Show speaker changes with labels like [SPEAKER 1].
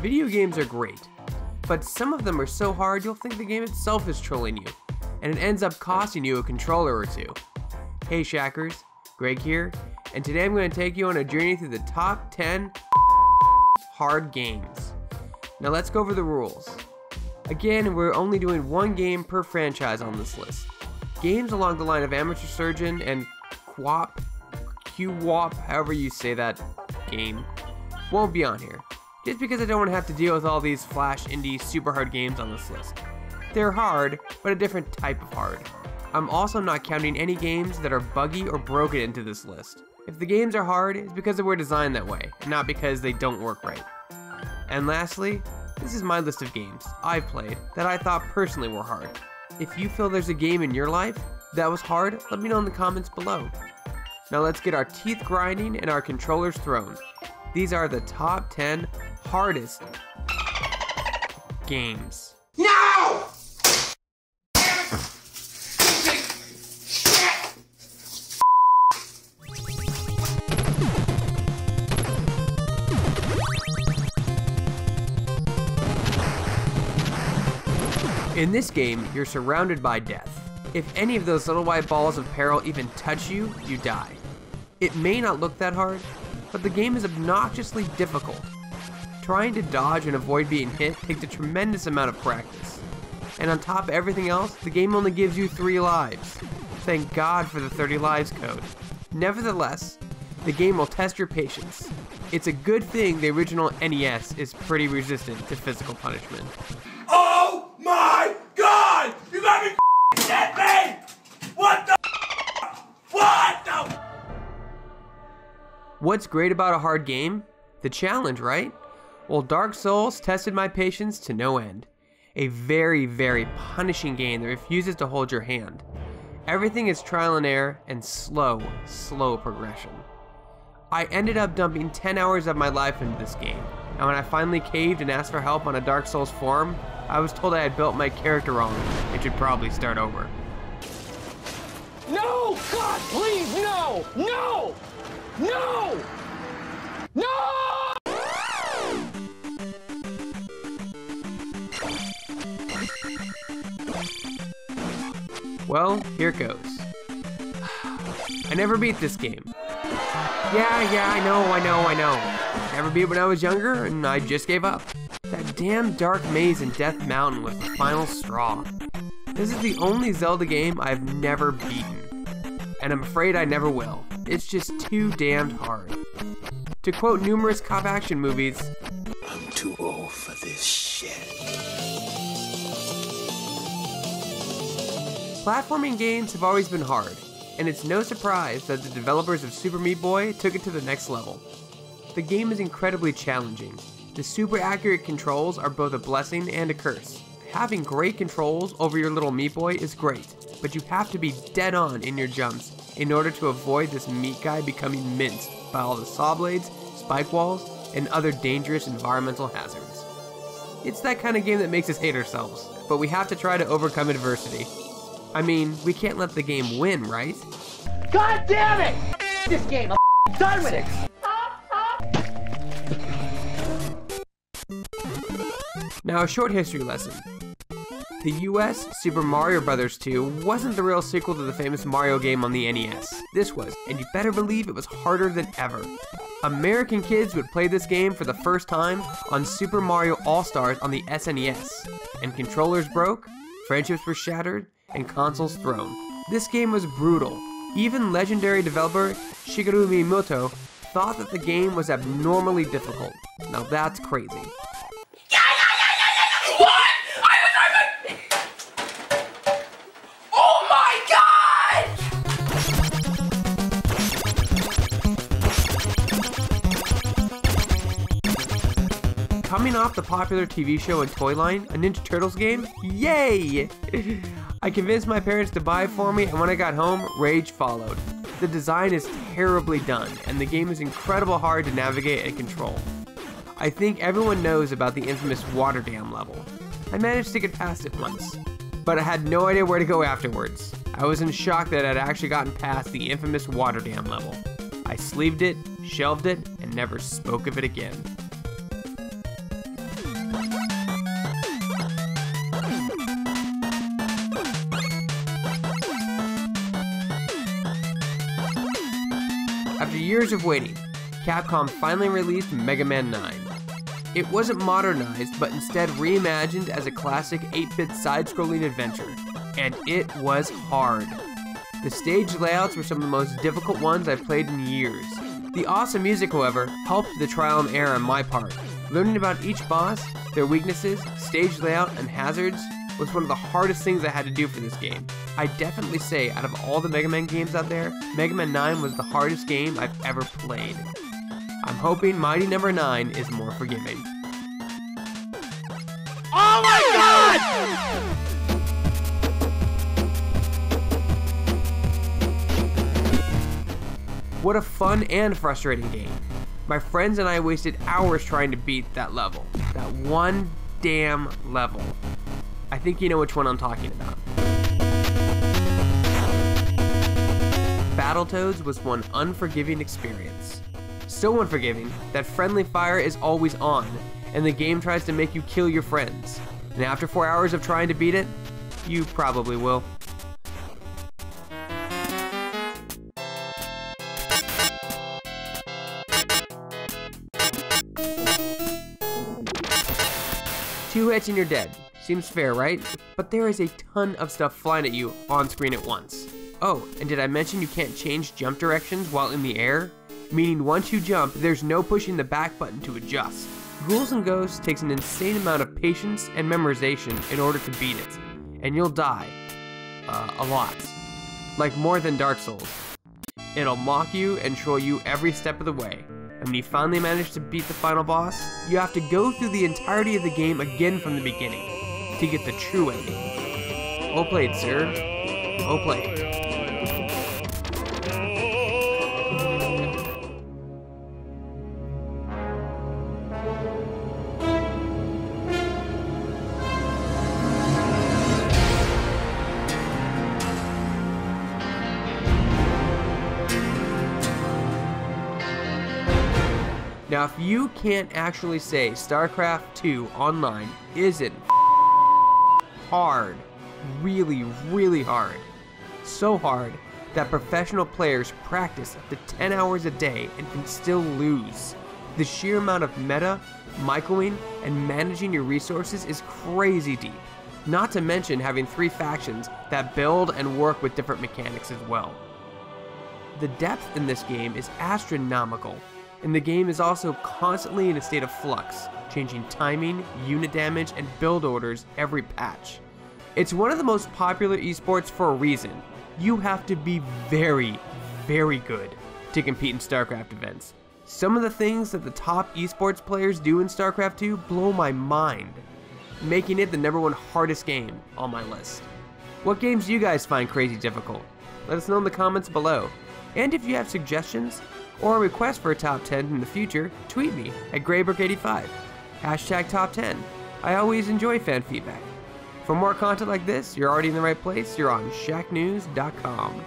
[SPEAKER 1] Video games are great, but some of them are so hard you'll think the game itself is trolling you, and it ends up costing you a controller or two. Hey Shackers, Greg here, and today I'm going to take you on a journey through the top 10 hard games. Now let's go over the rules. Again, we're only doing one game per franchise on this list. Games along the line of Amateur Surgeon and QWOP, however you say that game, won't be on here. Just because I don't want to have to deal with all these flash indie super hard games on this list. They're hard, but a different type of hard. I'm also not counting any games that are buggy or broken into this list. If the games are hard, it's because they were designed that way, and not because they don't work right. And lastly, this is my list of games I've played that I thought personally were hard. If you feel there's a game in your life that was hard, let me know in the comments below. Now let's get our teeth grinding and our controllers thrown. These are the top 10 hardest games.
[SPEAKER 2] No!
[SPEAKER 1] In this game, you're surrounded by death. If any of those little white balls of peril even touch you, you die. It may not look that hard, but the game is obnoxiously difficult. Trying to dodge and avoid being hit takes a tremendous amount of practice. And on top of everything else, the game only gives you 3 lives. Thank God for the 30 lives code. Nevertheless, the game will test your patience. It's a good thing the original NES is pretty resistant to physical punishment.
[SPEAKER 2] Oh my God! You got me at me! What the? What the?
[SPEAKER 1] What's great about a hard game? The challenge, right? Well, Dark Souls tested my patience to no end. A very, very punishing game that refuses to hold your hand. Everything is trial and error and slow progression. I ended up dumping 10 hours of my life into this game, and when I finally caved and asked for help on a Dark Souls forum, I was told I had built my character wrong and should probably start over.
[SPEAKER 3] No! God, please, no! No! No! No!
[SPEAKER 1] Well, here goes. I never beat this game. Yeah, I know. Never beat it when I was younger, and I just gave up. That damn dark maze in Death Mountain was the final straw. This is the only Zelda game I've never beaten, and I'm afraid I never will. It's just too damned hard. To quote numerous cop action movies,
[SPEAKER 2] I'm too old for this shit.
[SPEAKER 1] Platforming games have always been hard, and it's no surprise that the developers of Super Meat Boy took it to the next level. The game is incredibly challenging. The super accurate controls are both a blessing and a curse. Having great controls over your little Meat Boy is great, but you have to be dead on in your jumps in order to avoid this meat guy becoming minced by all the saw blades, spike walls, and other dangerous environmental hazards. It's that kind of game that makes us hate ourselves, but we have to try to overcome adversity. I mean, we can't let the game win, right?
[SPEAKER 3] God damn it! This game, I'm done with it!
[SPEAKER 1] Now, a short history lesson. The US Super Mario Bros. 2 wasn't the real sequel to the famous Mario game on the NES. This was, and you better believe it was harder than ever. American kids would play this game for the first time on Super Mario All-Stars on the SNES, and controllers broke, friendships were shattered, and consoles thrown. This game was brutal. Even legendary developer Shigeru Miyamoto thought that the game was abnormally difficult. Now that's crazy.
[SPEAKER 2] What? Oh my God!
[SPEAKER 1] Coming off the popular TV show and toy line, a Ninja Turtles game? Yay! I convinced my parents to buy it for me, and when I got home, rage followed. The design is terribly done, and the game is incredibly hard to navigate and control. I think everyone knows about the infamous water dam level. I managed to get past it once. but I had no idea where to go afterwards. I was in shock that I'd actually gotten past the infamous water dam level. I sleeved it, shelved it, and never spoke of it again. After years of waiting, Capcom finally released Mega Man 9. It wasn't modernized, but instead reimagined as a classic 8-bit side-scrolling adventure, and it was hard. The stage layouts were some of the most difficult ones I've played in years. The awesome music, however, helped the trial and error on my part. Learning about each boss, their weaknesses, stage layout, and hazards was one of the hardest things I had to do for this game. I definitely say, out of all the Mega Man games out there, Mega Man 9 was the hardest game I've ever played. I'm hoping Mighty Number 9 is more forgiving.
[SPEAKER 3] Oh my God!
[SPEAKER 1] What a fun and frustrating game. My friends and I wasted hours trying to beat that level. That one damn level. I think you know which one I'm talking about. Battletoads was one unforgiving experience. So unforgiving that friendly fire is always on, and the game tries to make you kill your friends. And after 4 hours of trying to beat it, you probably will. Two hits and you're dead. Seems fair, right? But there is a ton of stuff flying at you on screen at once. Oh, and did I mention you can't change jump directions while in the air? Meaning once you jump, there's no pushing the back button to adjust. Ghouls and Ghosts takes an insane amount of patience and memorization in order to beat it. And you'll die. A lot. Like more than Dark Souls. It'll mock you and troll you every step of the way. And when you finally manage to beat the final boss, you have to go through the entirety of the game again from the beginning to get the true ending. Well played, sir. Well played. Now, if you can't actually say Starcraft 2 Online isn't hard, really, really hard, so hard that professional players practice up to 10 hours a day and can still lose. The sheer amount of meta, microing, and managing your resources is crazy deep. Not to mention having 3 factions that build and work with different mechanics as well. The depth in this game is astronomical. And the game is also constantly in a state of flux, changing timing, unit damage, and build orders every patch. It's one of the most popular esports for a reason. You have to be very, very good to compete in StarCraft events. Some of the things that the top esports players do in StarCraft 2 blow my mind, making it the #1 hardest game on my list. What games do you guys find crazy difficult? Let us know in the comments below. And if you have suggestions, or a request for a top 10 in the future, tweet me at Graybrick85. #top 10. I always enjoy fan feedback. For more content like this, you're already in the right place. You're on Shacknews.com.